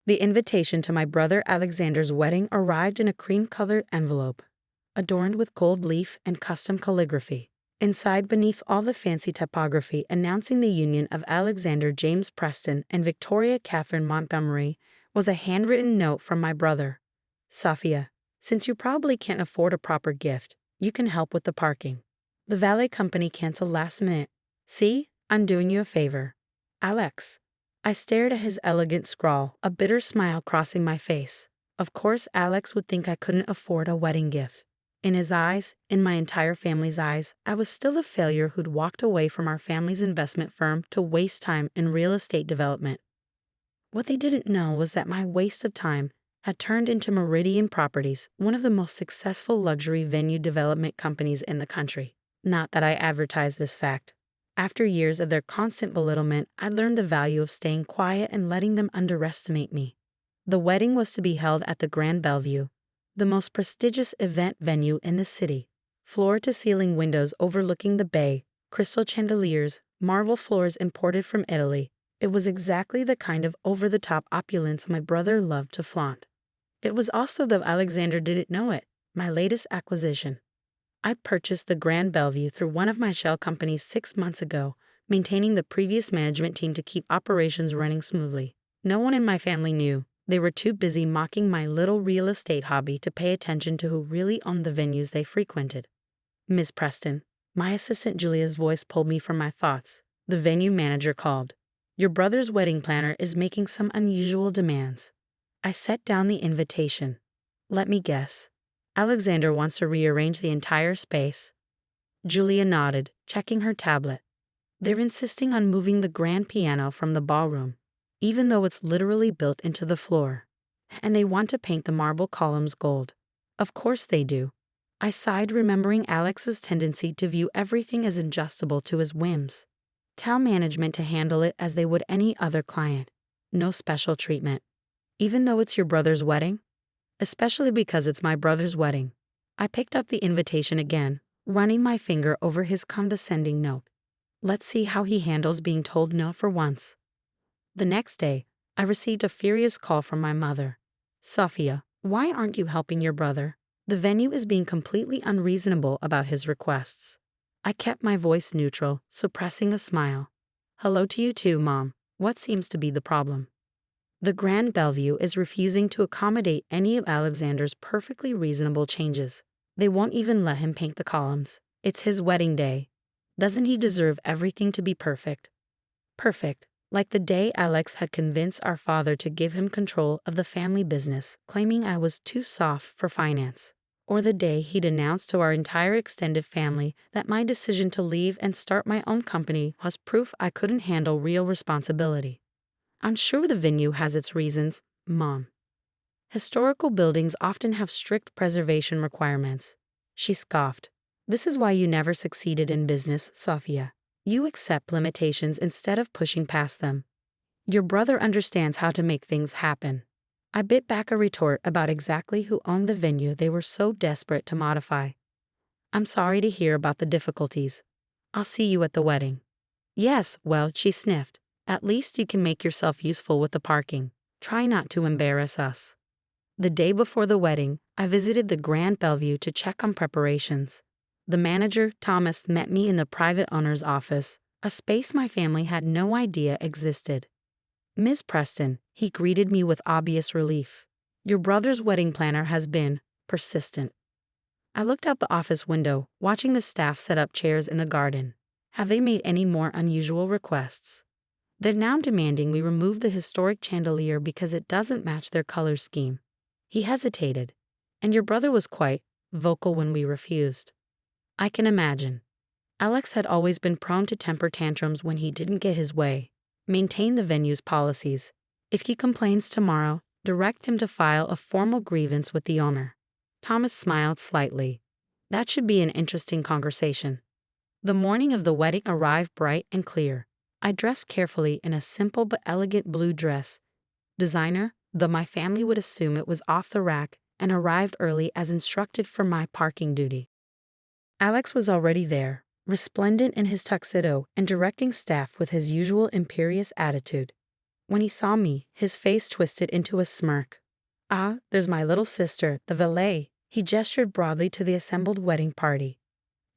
The invitation to my brother Alexander's wedding arrived in a cream-colored envelope, adorned with gold leaf and custom calligraphy. Inside, beneath all the fancy typography announcing the union of Alexander James Preston and Victoria Catherine Montgomery, was a handwritten note from my brother. Sophia, since you probably can't afford a proper gift, you can help with the parking. The valet company canceled last minute. See, I'm doing you a favor. Alex. I stared at his elegant scrawl, a bitter smile crossing my face. Of course, Alex would think I couldn't afford a wedding gift. In his eyes, in my entire family's eyes, I was still a failure who'd walked away from our family's investment firm to waste time in real estate development. What they didn't know was that my waste of time had turned into Meridian Properties, one of the most successful luxury venue development companies in the country. Not that I advertised this fact. After years of their constant belittlement, I learned the value of staying quiet and letting them underestimate me. The wedding was to be held at the Grand Bellevue, the most prestigious event venue in the city. Floor-to-ceiling windows overlooking the bay, crystal chandeliers, marble floors imported from Italy. It was exactly the kind of over-the-top opulence my brother loved to flaunt. It was also, though Alexander didn't know it, my latest acquisition. I purchased the Grand Bellevue through one of my shell companies 6 months ago, maintaining the previous management team to keep operations running smoothly. No one in my family knew. They were too busy mocking my little real estate hobby to pay attention to who really owned the venues they frequented. Miss Preston, my assistant Julia's voice pulled me from my thoughts. The venue manager called. Your brother's wedding planner is making some unusual demands. I set down the invitation. Let me guess. Alexander wants to rearrange the entire space. Julia nodded, checking her tablet. They're insisting on moving the grand piano from the ballroom, even though it's literally built into the floor. And they want to paint the marble columns gold. Of course they do. I sighed, remembering Alex's tendency to view everything as adjustable to his whims. Tell management to handle it as they would any other client. No special treatment. Even though it's your brother's wedding? Especially because it's my brother's wedding. I picked up the invitation again, running my finger over his condescending note. Let's see how he handles being told no for once. The next day, I received a furious call from my mother. Sophia, why aren't you helping your brother? The venue is being completely unreasonable about his requests. I kept my voice neutral, suppressing a smile. Hello to you too, Mom. What seems to be the problem? The Grand Bellevue is refusing to accommodate any of Alexander's perfectly reasonable changes. They won't even let him paint the columns. It's his wedding day. Doesn't he deserve everything to be perfect? Perfect, like the day Alex had convinced our father to give him control of the family business, claiming I was too soft for finance. Or the day he'd announced to our entire extended family that my decision to leave and start my own company was proof I couldn't handle real responsibility. I'm sure the venue has its reasons, Mom. Historical buildings often have strict preservation requirements. She scoffed. This is why you never succeeded in business, Sophia. You accept limitations instead of pushing past them. Your brother understands how to make things happen. I bit back a retort about exactly who owned the venue they were so desperate to modify. I'm sorry to hear about the difficulties. I'll see you at the wedding. Yes, well, she sniffed. At least you can make yourself useful with the parking. Try not to embarrass us. The day before the wedding, I visited the Grand Bellevue to check on preparations. The manager, Thomas, met me in the private owner's office, a space my family had no idea existed. Miss Preston, he greeted me with obvious relief. Your brother's wedding planner has been persistent. I looked out the office window, watching the staff set up chairs in the garden. Have they made any more unusual requests? They're now demanding we remove the historic chandelier because it doesn't match their color scheme. He hesitated, and your brother was quite vocal when we refused. I can imagine. Alex had always been prone to temper tantrums when he didn't get his way. Maintain the venue's policies. If he complains tomorrow, direct him to file a formal grievance with the owner. Thomas smiled slightly. That should be an interesting conversation. The morning of the wedding arrived bright and clear. I dressed carefully in a simple but elegant blue dress. Designer, though my family would assume it was off the rack, and arrived early as instructed for my parking duty. Alex was already there, resplendent in his tuxedo and directing staff with his usual imperious attitude. When he saw me, his face twisted into a smirk. "Ah, there's my little sister, the valet." He gestured broadly to the assembled wedding party.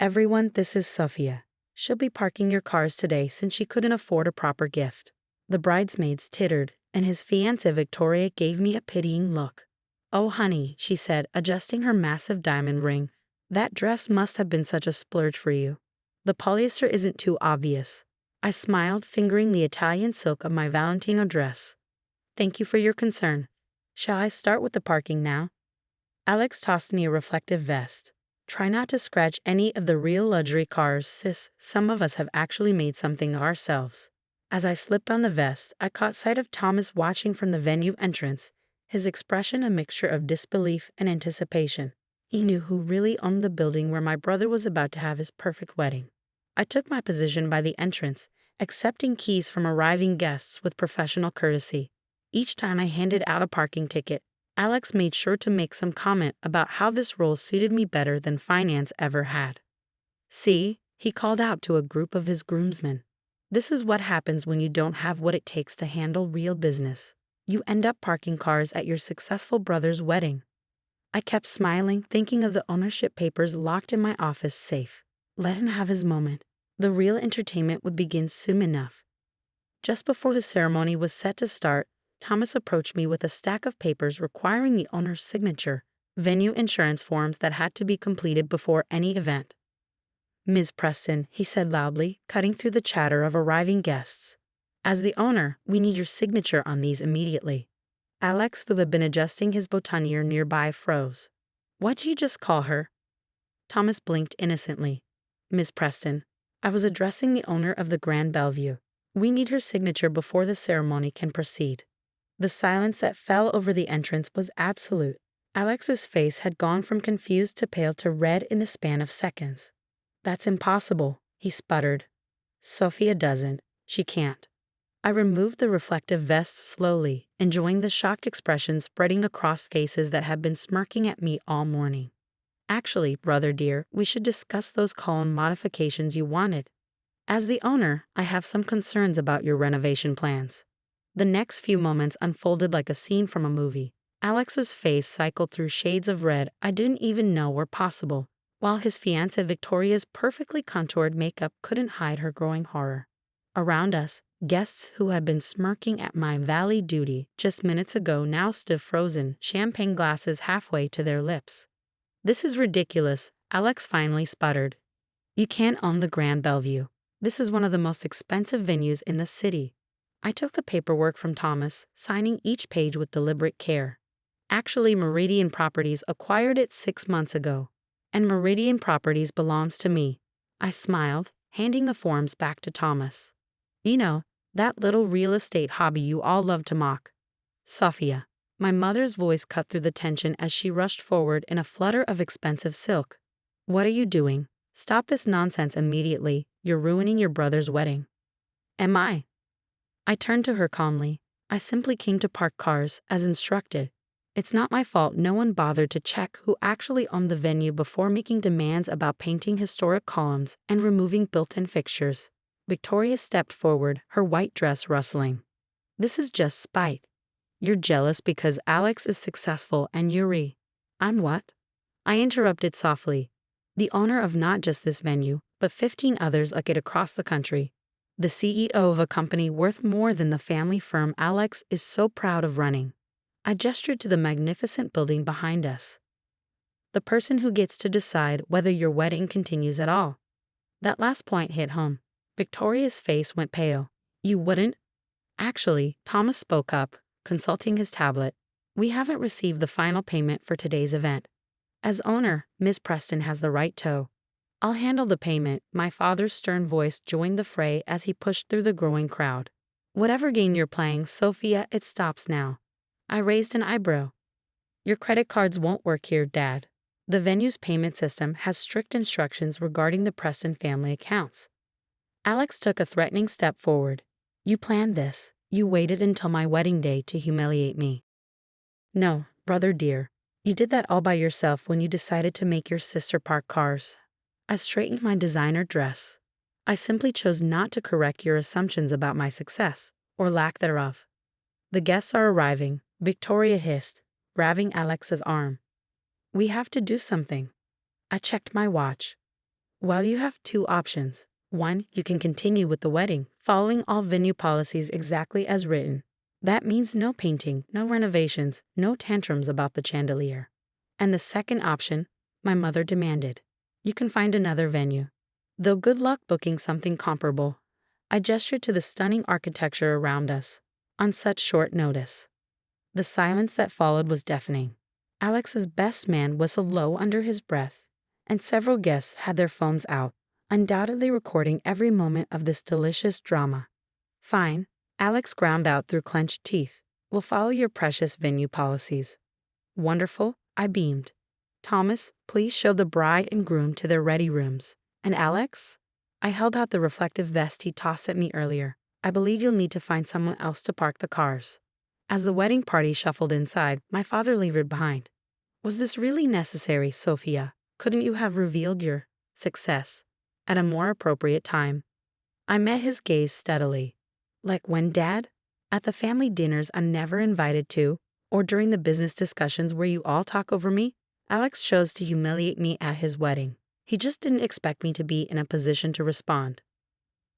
"Everyone, this is Sophia. She'll be parking your cars today since she couldn't afford a proper gift." The bridesmaids tittered, and his fiancée Victoria gave me a pitying look. "Oh honey," she said, adjusting her massive diamond ring. "That dress must have been such a splurge for you. The polyester isn't too obvious." I smiled, fingering the Italian silk of my Valentino dress. "Thank you for your concern. Shall I start with the parking now?" Alex tossed me a reflective vest. "Try not to scratch any of the real luxury cars, sis. Some of us have actually made something of ourselves." As I slipped on the vest, I caught sight of Thomas watching from the venue entrance, his expression a mixture of disbelief and anticipation. He knew who really owned the building where my brother was about to have his perfect wedding. I took my position by the entrance, accepting keys from arriving guests with professional courtesy. Each time I handed out a parking ticket, Alex made sure to make some comment about how this role suited me better than finance ever had. "See," he called out to a group of his groomsmen. "This is what happens when you don't have what it takes to handle real business. You end up parking cars at your successful brother's wedding." I kept smiling, thinking of the ownership papers locked in my office safe. Let him have his moment. The real entertainment would begin soon enough. Just before the ceremony was set to start, Thomas approached me with a stack of papers requiring the owner's signature, venue insurance forms that had to be completed before any event. "Ms. Preston," he said loudly, cutting through the chatter of arriving guests. "As the owner, we need your signature on these immediately." Alex, who had been adjusting his boutonniere nearby, froze. "What'd you just call her?" Thomas blinked innocently. "Ms. Preston, I was addressing the owner of the Grand Bellevue. We need her signature before the ceremony can proceed." The silence that fell over the entrance was absolute. Alex's face had gone from confused to pale to red in the span of seconds. "That's impossible," he sputtered. "Sophia doesn't. She can't." I removed the reflective vest slowly, enjoying the shocked expression spreading across faces that had been smirking at me all morning. "Actually, brother dear, we should discuss those column modifications you wanted. As the owner, I have some concerns about your renovation plans." The next few moments unfolded like a scene from a movie. Alex's face cycled through shades of red I didn't even know were possible, while his fiancée Victoria's perfectly contoured makeup couldn't hide her growing horror. Around us, guests who had been smirking at my valet duty just minutes ago now stood frozen, champagne glasses halfway to their lips. "This is ridiculous," Alex finally sputtered. "You can't own the Grand Bellevue. This is one of the most expensive venues in the city." I took the paperwork from Thomas, signing each page with deliberate care. "Actually, Meridian Properties acquired it 6 months ago, and Meridian Properties belongs to me." I smiled, handing the forms back to Thomas. "You know, that little real estate hobby you all love to mock." "Sophia." My mother's voice cut through the tension as she rushed forward in a flutter of expensive silk. "What are you doing? Stop this nonsense immediately. You're ruining your brother's wedding." "Am I?" I turned to her calmly. "I simply came to park cars, as instructed. It's not my fault no one bothered to check who actually owned the venue before making demands about painting historic columns and removing built-in fixtures." Victoria stepped forward, her white dress rustling. "This is just spite. You're jealous because Alex is successful and I'm what?" I interrupted softly. "The owner of not just this venue, but 15 others like it across the country. The CEO of a company worth more than the family firm Alex is so proud of running." I gestured to the magnificent building behind us. "The person who gets to decide whether your wedding continues at all." That last point hit home. Victoria's face went pale. "You wouldn't?" "Actually," Thomas spoke up, consulting his tablet, "we haven't received the final payment for today's event. As owner, Ms. Preston has the right to." "I'll handle the payment," my father's stern voice joined the fray as he pushed through the growing crowd. "Whatever game you're playing, Sophia, it stops now." I raised an eyebrow. "Your credit cards won't work here, Dad. The venue's payment system has strict instructions regarding the Preston family accounts." Alex took a threatening step forward. "You planned this. You waited until my wedding day to humiliate me." "No, brother dear. You did that all by yourself when you decided to make your sister park cars." I straightened my designer dress. "I simply chose not to correct your assumptions about my success, or lack thereof." "The guests are arriving," Victoria hissed, grabbing Alex's arm. "We have to do something." I checked my watch. "Well, you have two options. One, you can continue with the wedding, following all venue policies exactly as written. That means no painting, no renovations, no tantrums about the chandelier. And the second option, my mother demanded. You can find another venue. Though good luck booking something comparable." I gestured to the stunning architecture around us, on such short notice. The silence that followed was deafening. Alex's best man whistled low under his breath, and several guests had their phones out, undoubtedly recording every moment of this delicious drama. "Fine," Alex ground out through clenched teeth. "We'll follow your precious venue policies." "Wonderful," I beamed. "Thomas, please show the bride and groom to their ready rooms. And Alex?" I held out the reflective vest he tossed at me earlier. "I believe you'll need to find someone else to park the cars." As the wedding party shuffled inside, my father lingered behind. "Was this really necessary, Sophia? Couldn't you have revealed your success at a more appropriate time?" I met his gaze steadily. "Like when, Dad? At the family dinners I'm never invited to, or during the business discussions where you all talk over me? Alex chose to humiliate me at his wedding. He just didn't expect me to be in a position to respond."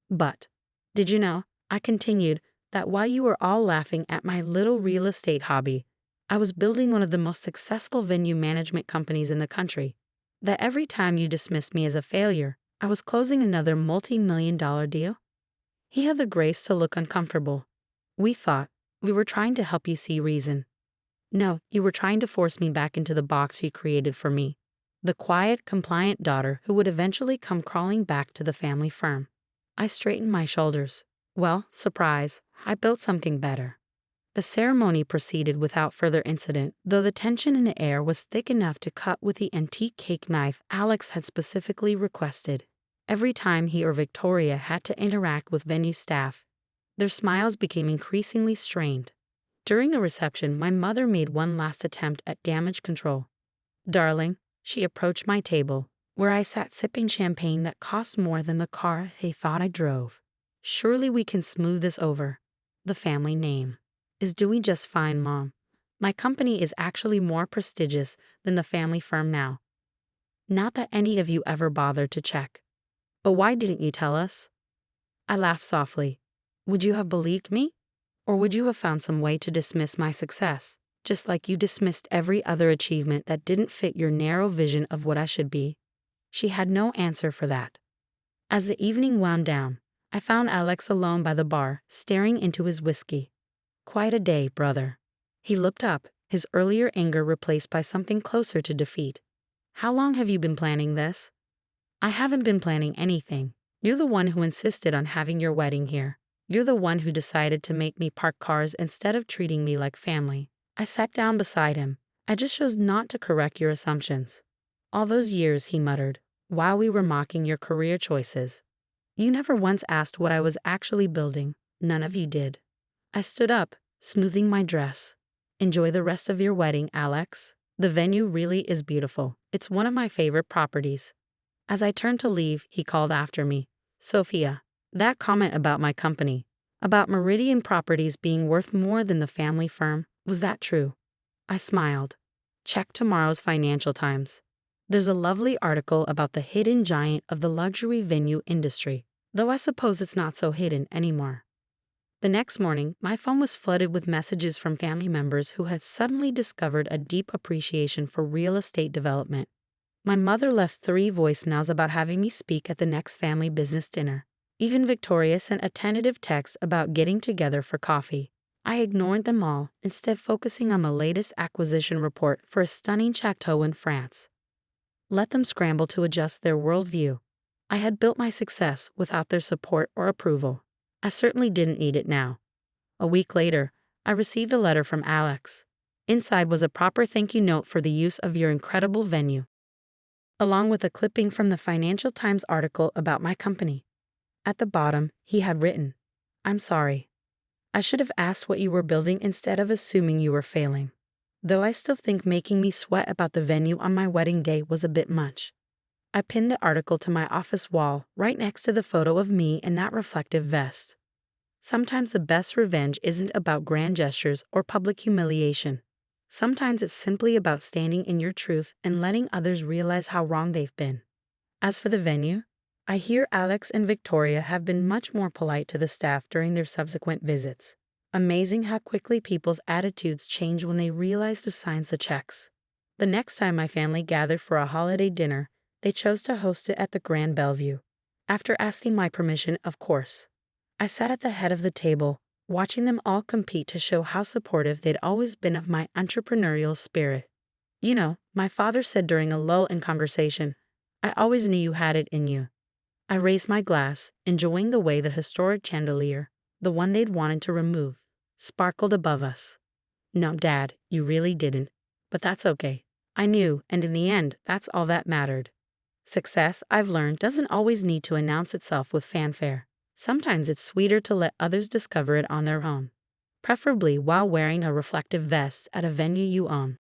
"But, did you know," I continued, "that while you were all laughing at my little real estate hobby, I was building one of the most successful venue management companies in the country? That every time you dismissed me as a failure, I was closing another multi-million-dollar deal?" He had the grace to look uncomfortable. "We thought we were trying to help you see reason." "No, you were trying to force me back into the box you created for me. The quiet, compliant daughter who would eventually come crawling back to the family firm." I straightened my shoulders. "Well, surprise, I built something better." The ceremony proceeded without further incident, though the tension in the air was thick enough to cut with the antique cake knife Alex had specifically requested. Every time he or Victoria had to interact with venue staff, their smiles became increasingly strained. During the reception, my mother made one last attempt at damage control. "Darling," she approached my table, where I sat sipping champagne that cost more than the car they thought I drove. "Surely we can smooth this over. The family name is doing just fine, Mom. My company is actually more prestigious than the family firm now. Not that any of you ever bothered to check. But why didn't you tell us?" I laughed softly. "Would you have believed me? Or would you have found some way to dismiss my success, just like you dismissed every other achievement that didn't fit your narrow vision of what I should be?" She had no answer for that. As the evening wound down, I found Alex alone by the bar, staring into his whiskey. "Quite a day, brother." He looked up, his earlier anger replaced by something closer to defeat. "How long have you been planning this?" "I haven't been planning anything. You're the one who insisted on having your wedding here. You're the one who decided to make me park cars instead of treating me like family." I sat down beside him. "I just chose not to correct your assumptions. All those years," he muttered, "while we were mocking your career choices. You never once asked what I was actually building. None of you did." I stood up, smoothing my dress. "Enjoy the rest of your wedding, Alex. The venue really is beautiful. It's one of my favorite properties." As I turned to leave, he called after me. "Sophia, that comment about my company, about Meridian Properties being worth more than the family firm, was that true?" I smiled. "Check tomorrow's Financial Times. There's a lovely article about the hidden giant of the luxury venue industry, though I suppose it's not so hidden anymore." The next morning, my phone was flooded with messages from family members who had suddenly discovered a deep appreciation for real estate development. My mother left 3 voicemails about having me speak at the next family business dinner. Even Victoria sent a tentative text about getting together for coffee. I ignored them all, instead focusing on the latest acquisition report for a stunning chateau in France. Let them scramble to adjust their worldview. I had built my success without their support or approval. I certainly didn't need it now. A week later, I received a letter from Alex. Inside was a proper thank you note for the use of your incredible venue, along with a clipping from the Financial Times article about my company. At the bottom, he had written, "I'm sorry. I should have asked what you were building instead of assuming you were failing. Though I still think making me sweat about the venue on my wedding day was a bit much." I pinned the article to my office wall, right next to the photo of me in that reflective vest. Sometimes the best revenge isn't about grand gestures or public humiliation. Sometimes it's simply about standing in your truth and letting others realize how wrong they've been. As for the venue, I hear Alex and Victoria have been much more polite to the staff during their subsequent visits. Amazing how quickly people's attitudes change when they realize who signs the checks. The next time my family gathered for a holiday dinner, they chose to host it at the Grand Bellevue. After asking my permission, of course. I sat at the head of the table, watching them all compete to show how supportive they'd always been of my entrepreneurial spirit. You know, my father said during a lull in conversation, "I always knew you had it in you." I raised my glass, enjoying the way the historic chandelier, the one they'd wanted to remove, sparkled above us. "No, Dad, you really didn't. But that's okay. I knew, and in the end, that's all that mattered." Success, I've learned, doesn't always need to announce itself with fanfare. Sometimes it's sweeter to let others discover it on their own, preferably while wearing a reflective vest at a venue you own.